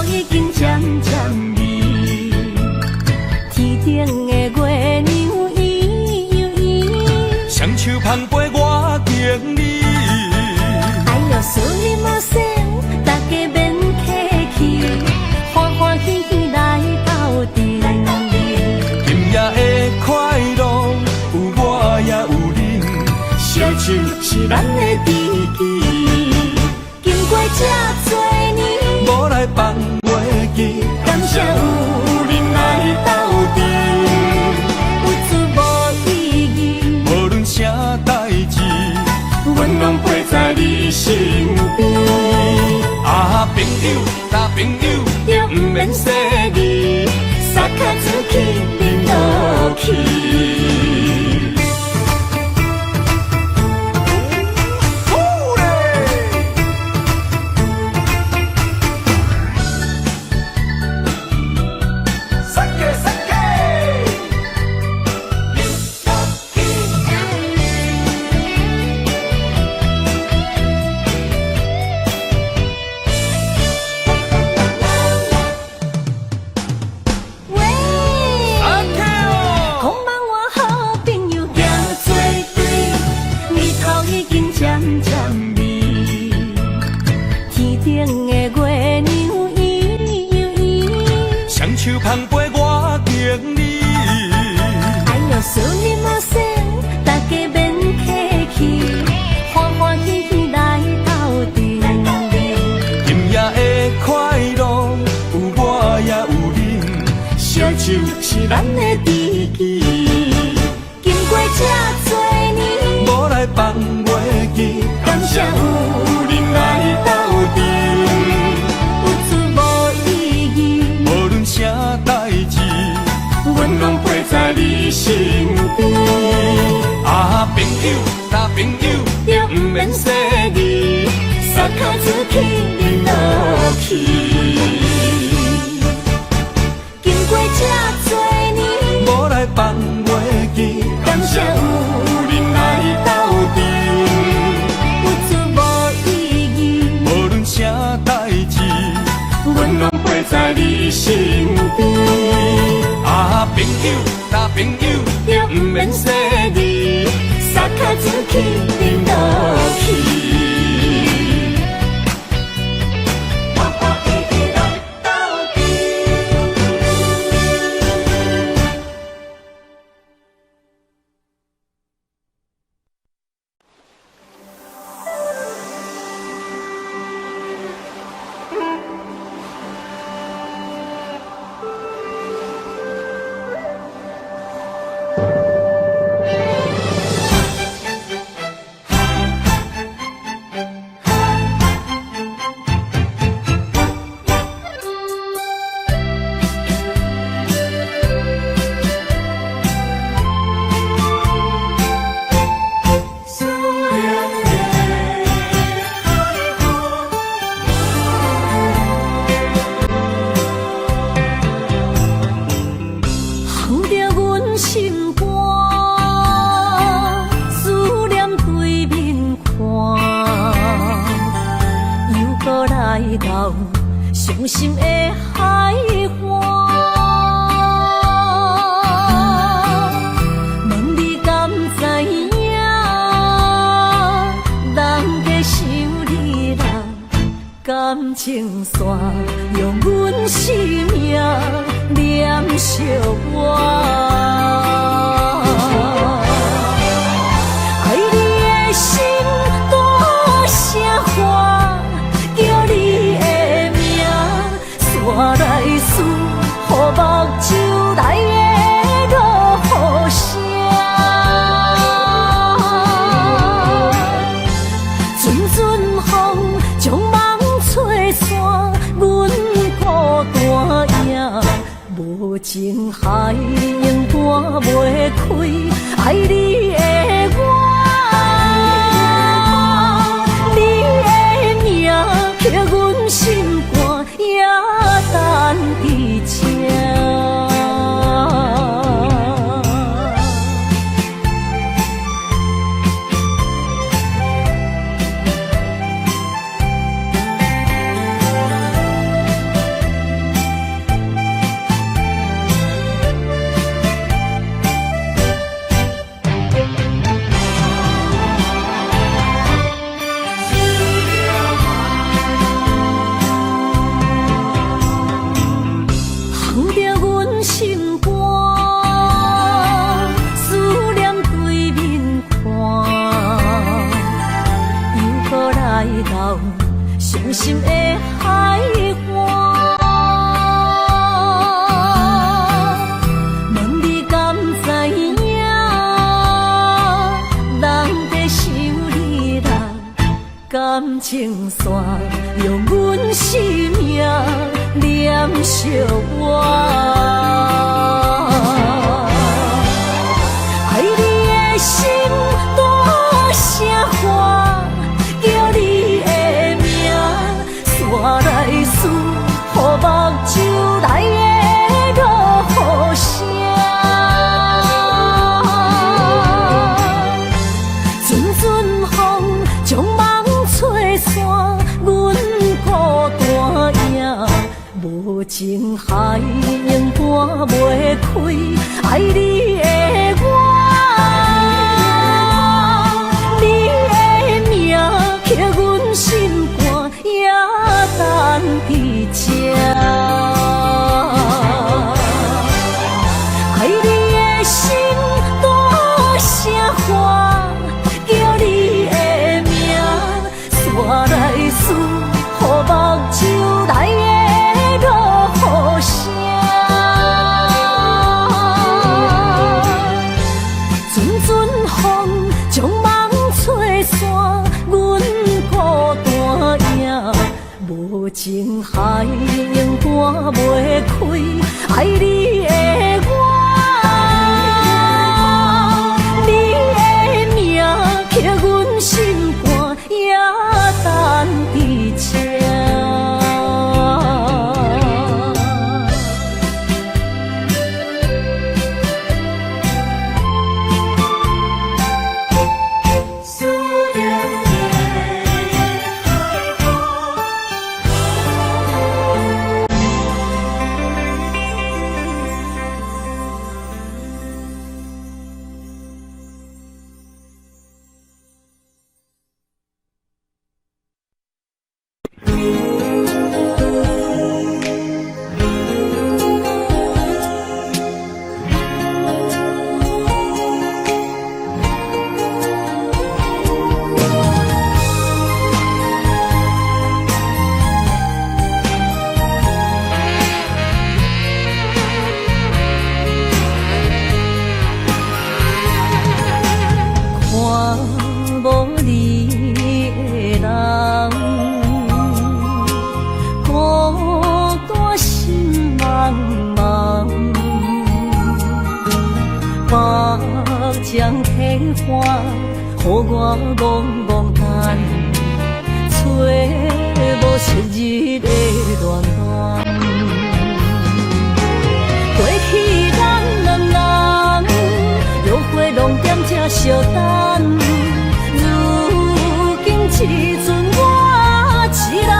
头已经渐渐微，天顶的月亮依又依，双手捧杯我敬你。哎呦，思念无声，大家免客气，欢欢喜喜来斗阵。今夜的快乐有我也有你，烧酒是咱的知己，经过这多年，无来放袂记。感谢有人来斗阵，有滋无意义，无论啥代志，阮拢陪在你身边。啊，朋友，大朋友，就不免说你，撒卡出去，淋落去。手捧杯我敬你，哎呦，思念无声，大家免客气，欢欢喜喜来斗阵。今夜的快乐有我也有你，烧酒是咱的知己，经过这多年，无来放袂记。感谢有人来斗阵，有滋无意义，无论啥代志，阮拢陪在你身边。啊，朋友，大朋友，就不免说你，撒卡出去，淋落去。经过这多年，无来放袂记。感谢有人来斗阵，有滋无意义，无论啥代志，阮拢陪在你身边。啊，朋友，大朋友，就不免说你，撒卡出去，淋落去。伤心的海岸，问你敢知影？人在想你人感情线，用阮生命念惜我。爱你的心大声喊，叫你的名，山来思，雨目睭来的落雨声。阵阵风将梦吹散，阮孤单影，无情海永断袂开，爱你的我。刻阮心肝也等伫这。情线，用阮生命念惜我。爱你的心大声喊，叫你的名，山来思，予目睭来的落雨声。阵阵风将梦吹散，阮孤单影，无情海永搬袂开，爱你的我。心肝也等伫这，爱你的心大声喊，叫你的名，山来思，予目睭来的落雨声。阵阵风将梦吹散，阮无情海永搬袂开，爱你的我，你的名刻阮心肝，也等伫这。将体花，予我茫茫等，找无昔日的恋恋。过去咱两人，约会拢踮这相等，如今只剩我一人。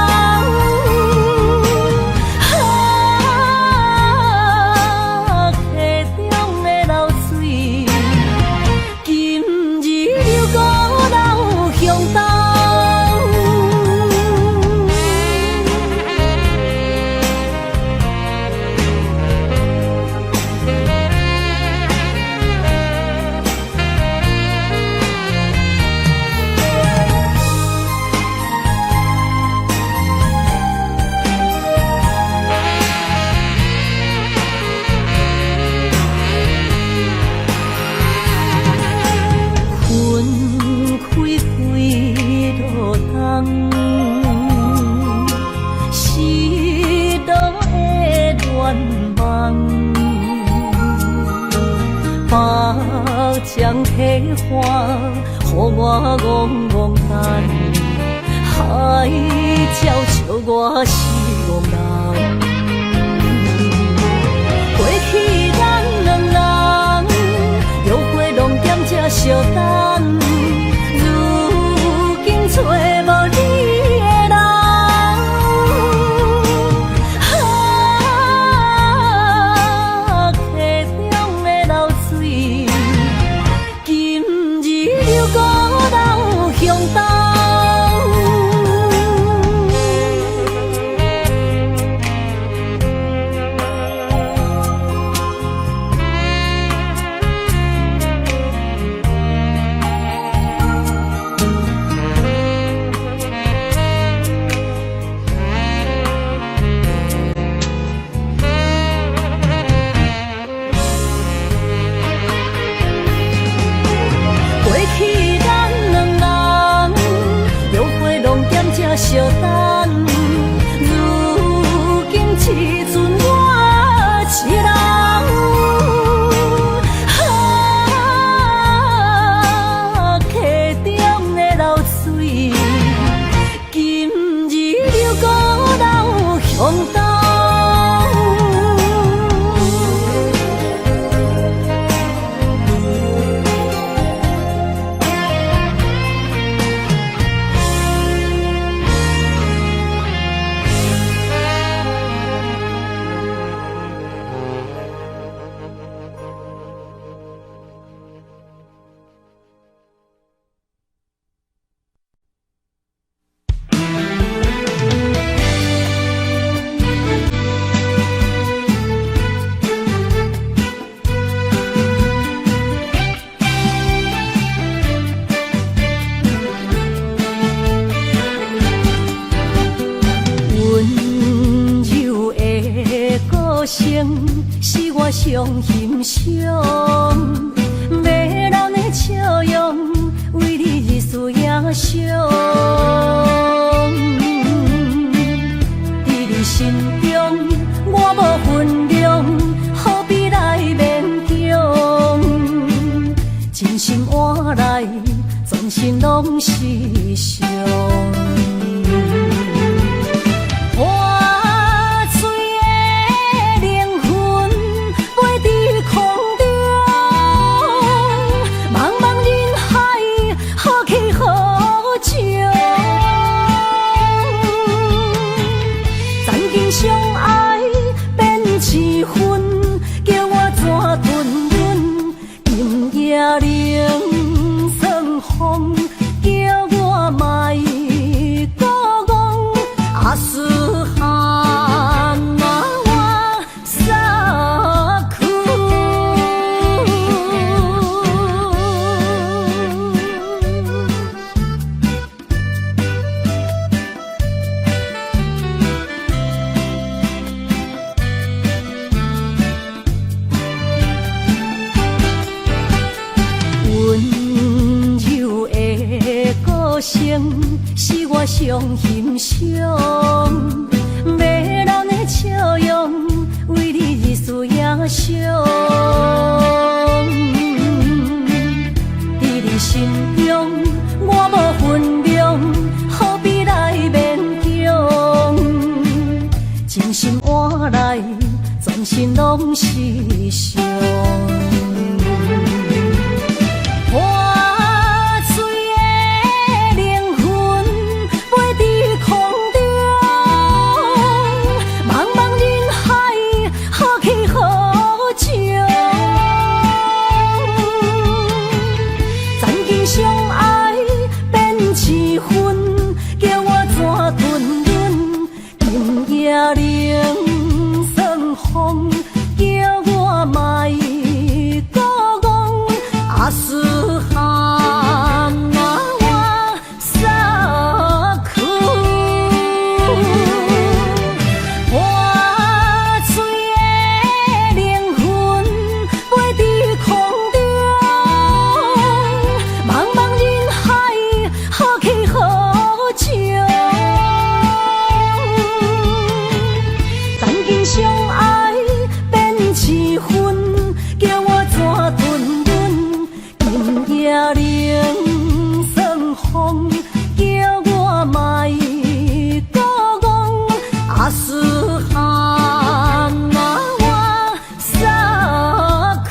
将体花，予我戆戆等，海鸟笑我是憨人。过去咱两人，约会拢踮这相等，如今找无你。个性是我上欣赏，迷人的笑容为你日思夜想，在你心中我无分量，何必来勉强？真心换来全身拢是伤。相爱变七分，叫我怎吞忍？今夜冷霜风，叫我莫搁讲。阿斯哈那我撒去。是我上欣赏，迷人的笑容为你日思夜想，在你心中我无分量，何必来勉强？真心换来全身拢是伤。相爱变七分，叫我怎吞忍？今夜冷霜风，叫我莫搁讲。阿斯哈那我撒去。破碎的灵魂飞在空中。何去何从？但今相爱变七分，叫我怎吞忍？今夜冷霜风，叫我莫搁讲。阿斯哈那我撒去。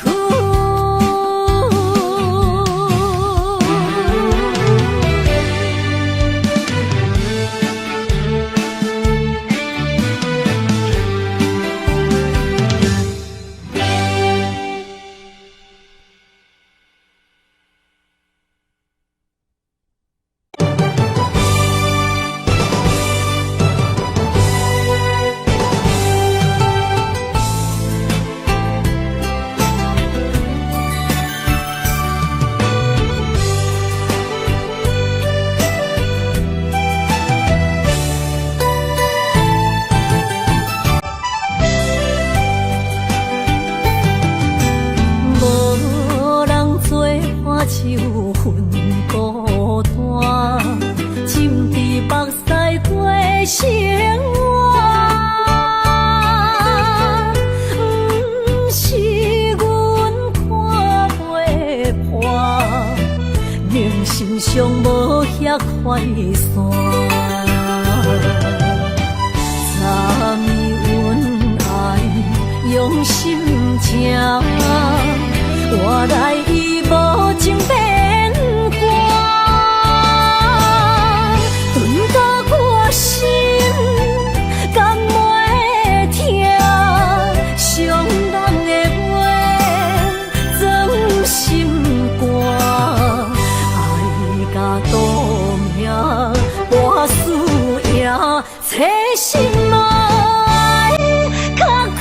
手分孤单，浸伫目屎过生活，不是阮看袂破，硬心上无遐快散。昨暝阮爱用心情，我来伊无情变卦，顿到我心甘袂听，伤人的话装心肝，爱甲度命跋输赢，切心爱较开。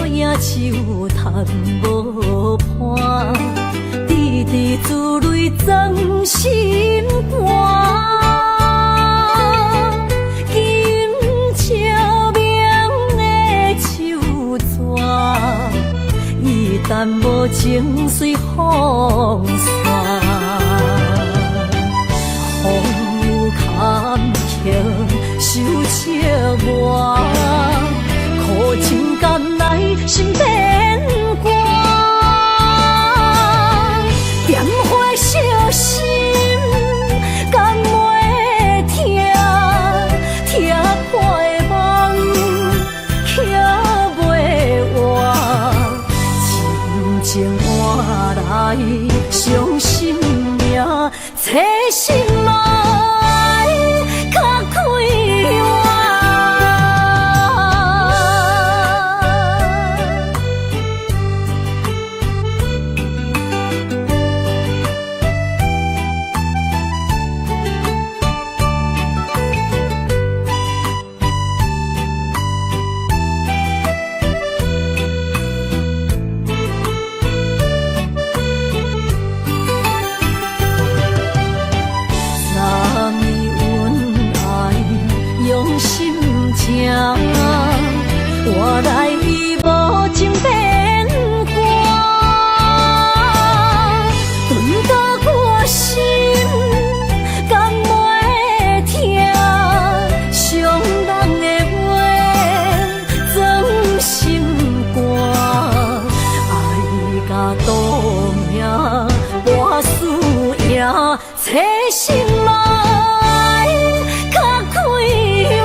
影手叹无伴，滴滴珠泪装心肝。金笑明的手纸，伊淡无情随风散。风雨坎坷受折磨，苦情甘来心变寒。点火烧心甘袂疼，听破的梦听袂完，真情换来伤心命，找心爱较快活。我来伊无情变寒，顿到我心甘袂疼，伤人的话装心肝，爱甲赌命博输赢，找心爱较快活。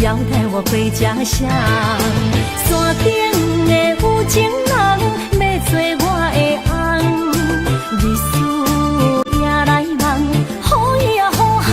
要带我回家乡，山顶的有情人要做我的翁，日思夜来梦，雨伊也雨海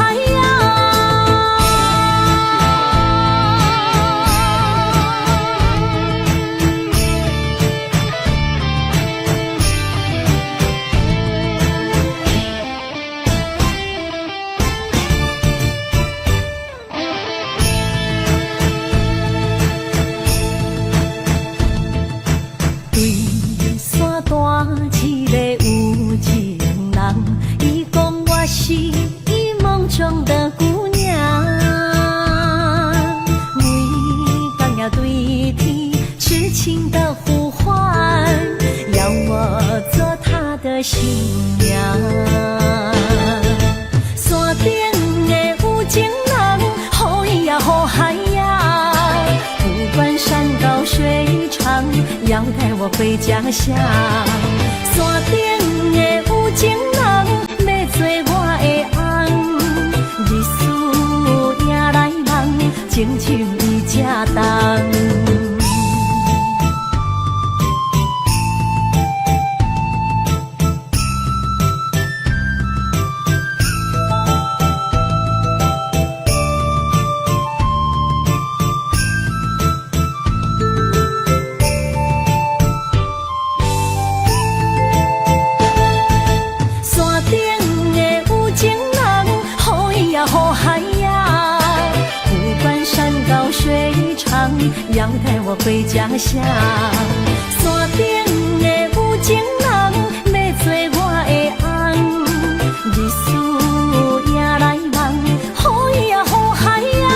中的姑娘，每当要对天痴情的呼唤，要我做她的新娘。山顶的有情人，雨伊也雨海呀，不管山高水长，要带我回家乡。山顶的有情人，要做我的翁。日思夜来梦，情深意正重。山顶阳台我回家乡，山顶的有情人要做我的翁，日思夜来梦，好伊啊好海啊。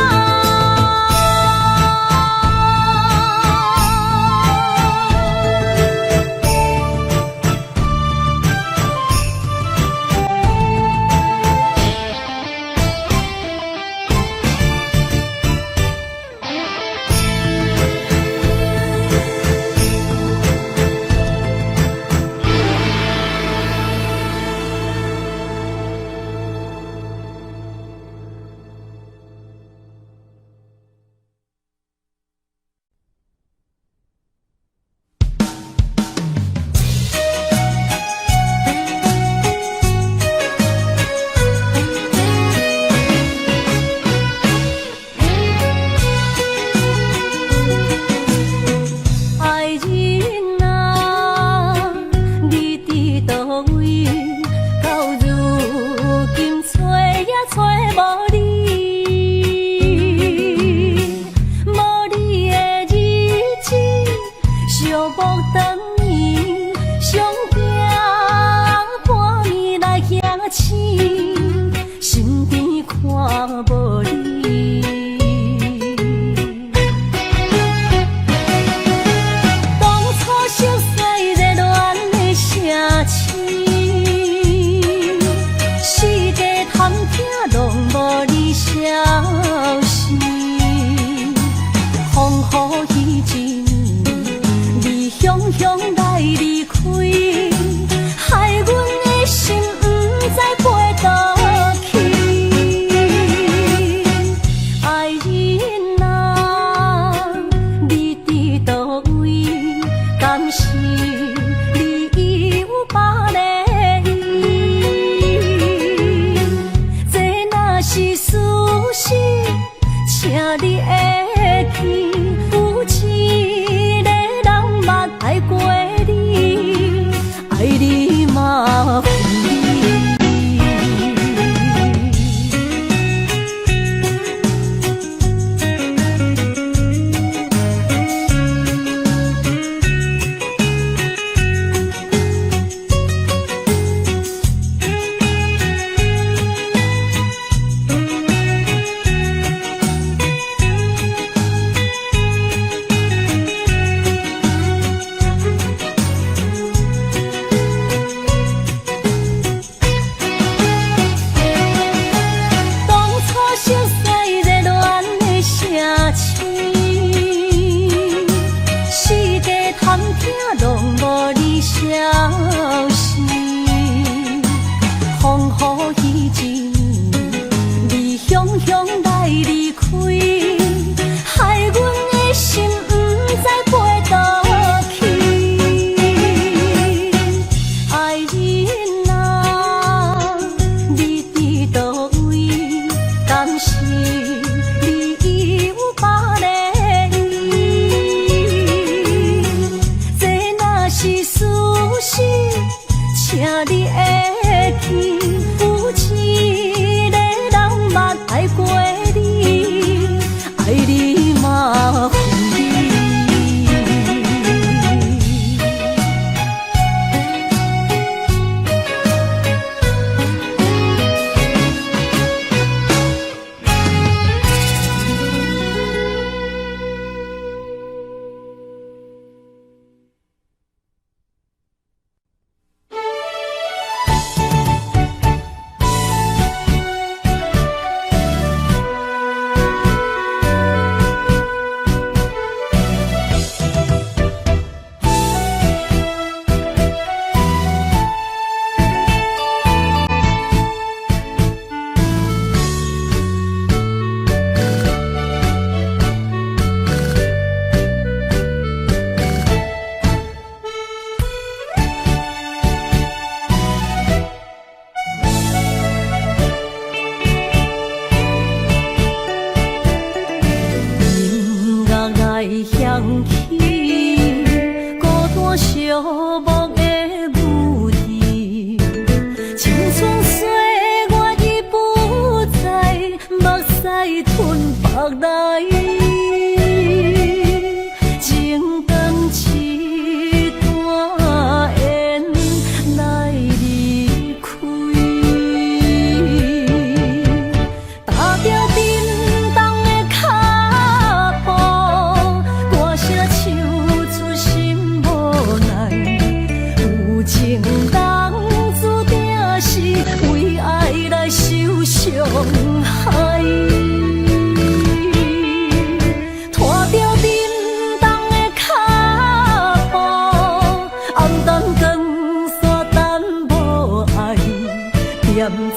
吞白来。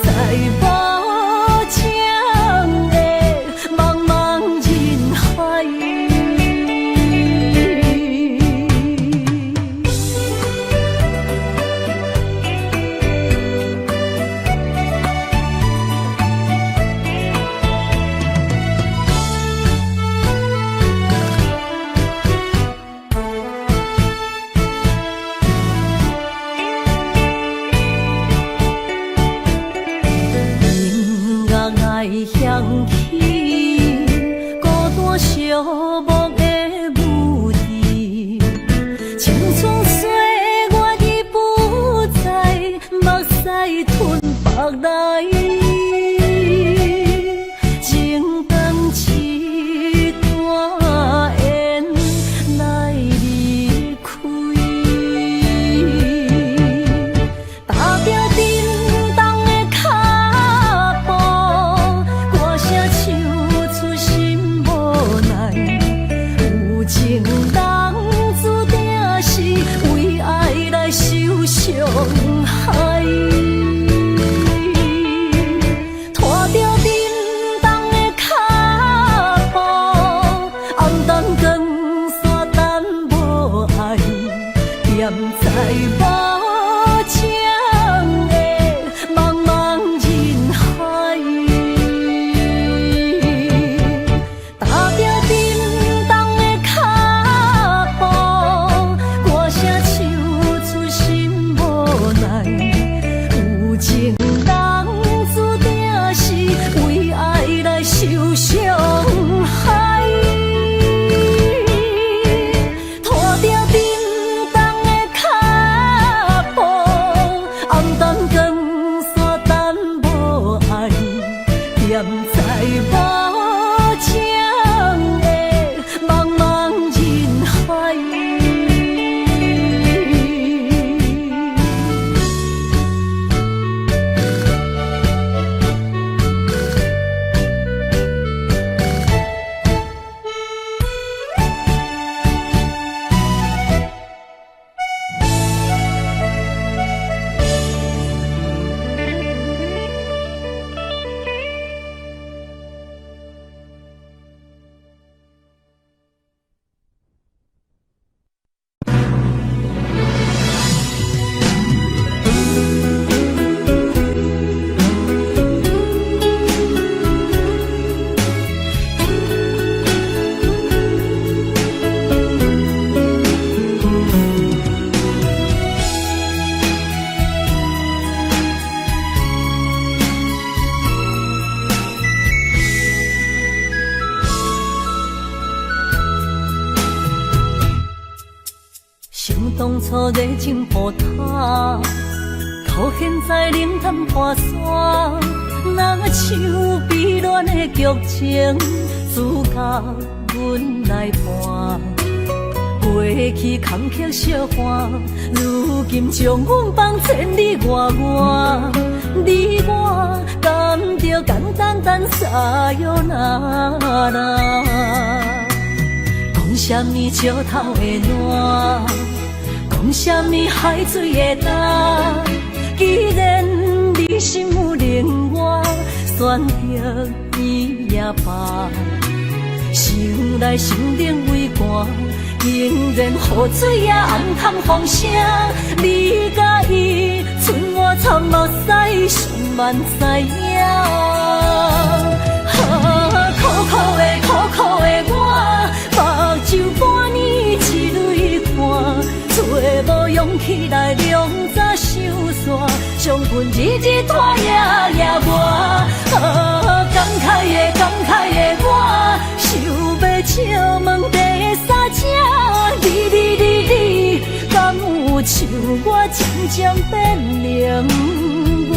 在无情的茫茫人海。响起孤单寂寞的舞池，青春岁月已不再，目屎吞腹来，情灯一段缘来离开，踏着叮当的脚步。情人注定是为爱来受伤害，拖着叮当的脚步，红灯光线等无爱，踮在无情的茫茫人海，踏着叮当的情人注定是为爱来受伤害，拖着叮当的脚步，红灯光线等无爱，踮在无情的茫茫人海。想当初热情付他，到现在冷淡破山。若像悲恋的剧情，主角阮来伴。过去坎坷相伴，如今将阮放千里外外。你我甘着简单单撒哟那拉。讲什么石头的烂，讲什么海水的干。既然你心有另外，选择伊也罢。想来心冷为寒，竟然雨水也暗淡风声。你甲伊剩我惨目屎，上万知影。苦苦的我，目睭半年一泪看，找无勇气来两早收线，将阮日日拖夜夜磨。感慨的我，想要笑问第三者，你，敢有像我渐渐变冷漠？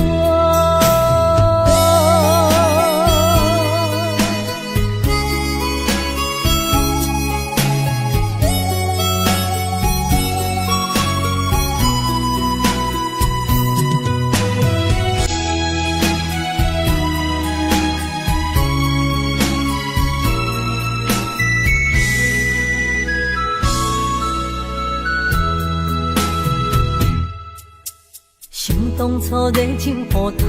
当初落热情雨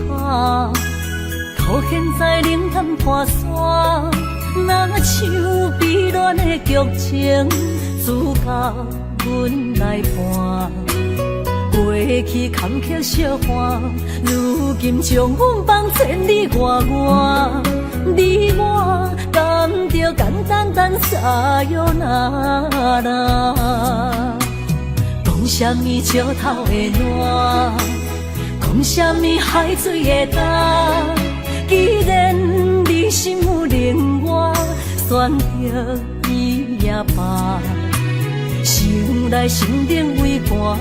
他，可现在冷淡破山，若像悲恋的剧情，主角阮来伴。过去坎坷相伴，如今将阮放千里外外。你我甘着简单单撒哟那拉，讲什么石头的烂，讲什么海水的干。既然你心有另外，选择伊也罢。心内心顶微寒。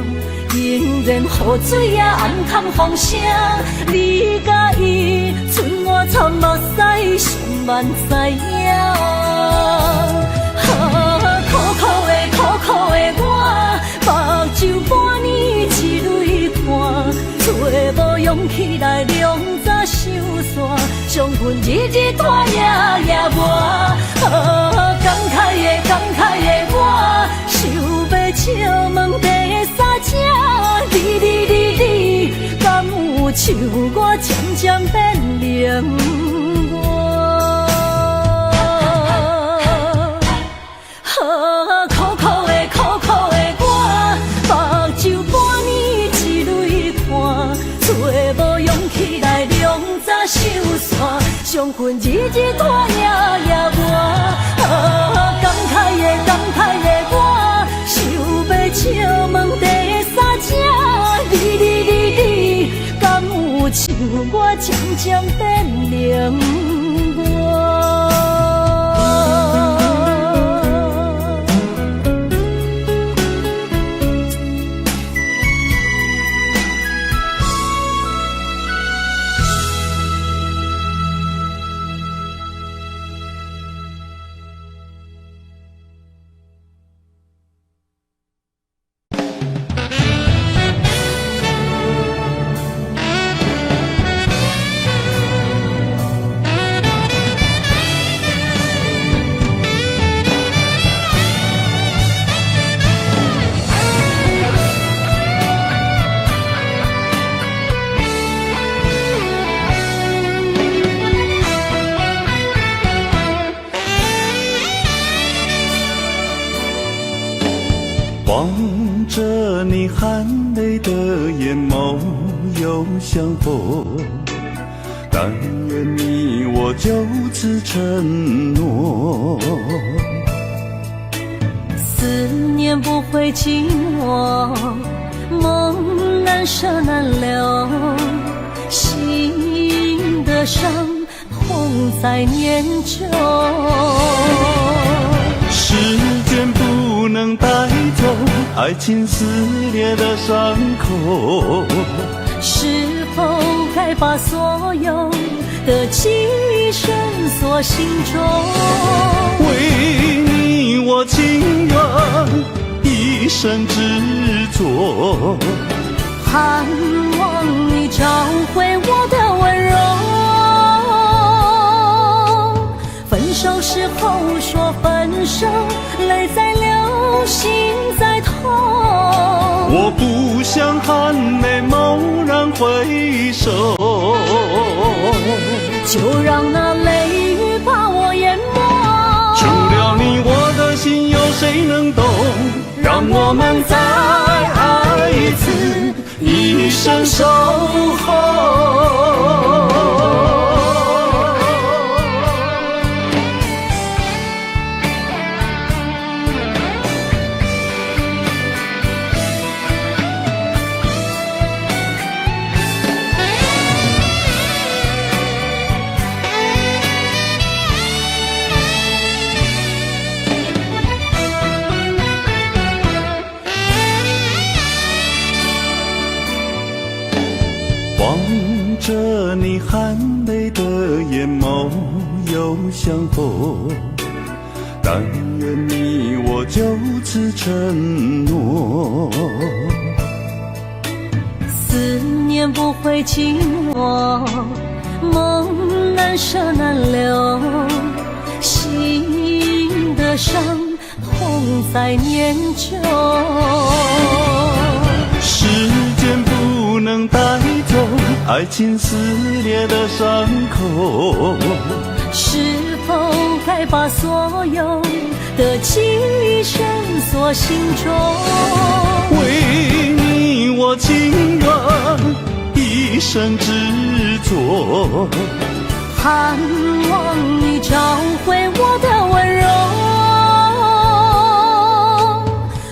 仍然雨水也暗淡风声，你甲伊剩我惨目屎，上万知影。苦苦的我，目睭半年一泪汗，找无勇气来两早收线，伤痕日日拖夜夜磨。感慨的我，想要笑问第三者。你，敢有像我渐渐变冷漠？苦苦的我，目睭半年一泪汗，找无勇气来两早收线，伤痕日日拖夜夜磨。感慨的我，想要笑问第三者。你，敢有像我渐渐变冷漠？望着你含泪的眼眸又相逢，但愿你我就此承诺。思念不会寂寞，梦难舍难留，心的伤痛在念旧。时间不能带走爱情撕裂的伤口，是否该把所有的记忆深锁心中？为你我情愿一生执着，盼望你找回我的温柔。分手时候说分手，泪在流，心在痛。我不想含泪蓦然回首，就让那泪雨把我淹没。除了你，我的心有谁能懂？让我们再爱一次，一生守候。望着你含泪的眼眸又相逢，但愿你我就此承诺。思念不会寂寞，梦难舍难留，心的伤痛在念旧。时间不能带走爱情撕裂的伤口，是否该把所有的记忆深锁心中？为你我情愿一生执着，盼望你找回我的温柔。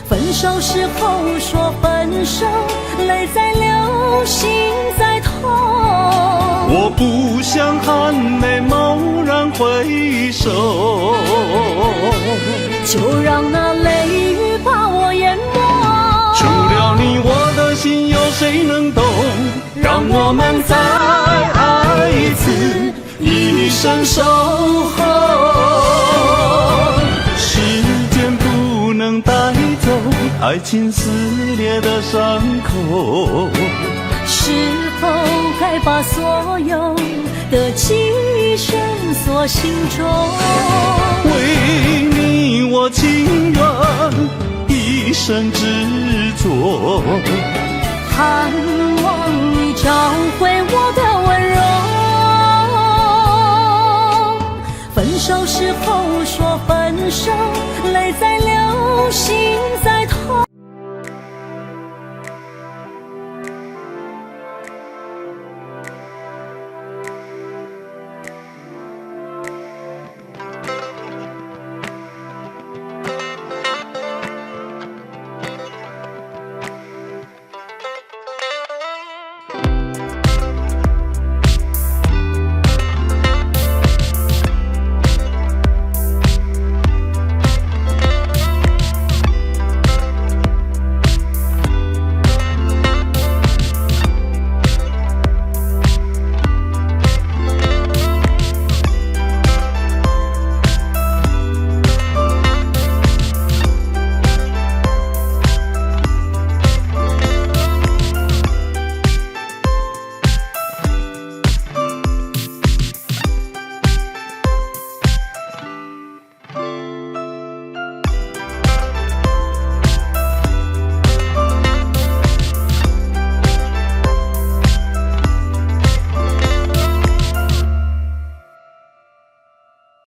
分手时候说分手，泪在流，心在痛。我不想含泪蓦然回首，就让那泪雨把我淹没。除了你，我的心有谁能懂？让我们再爱一次，一生守候。时间不能带走爱情撕裂的伤口，是否该把所有的记忆深锁心中？为你我情愿一生执着，盼望你找回我的温柔。分手时候说分手，泪在流，心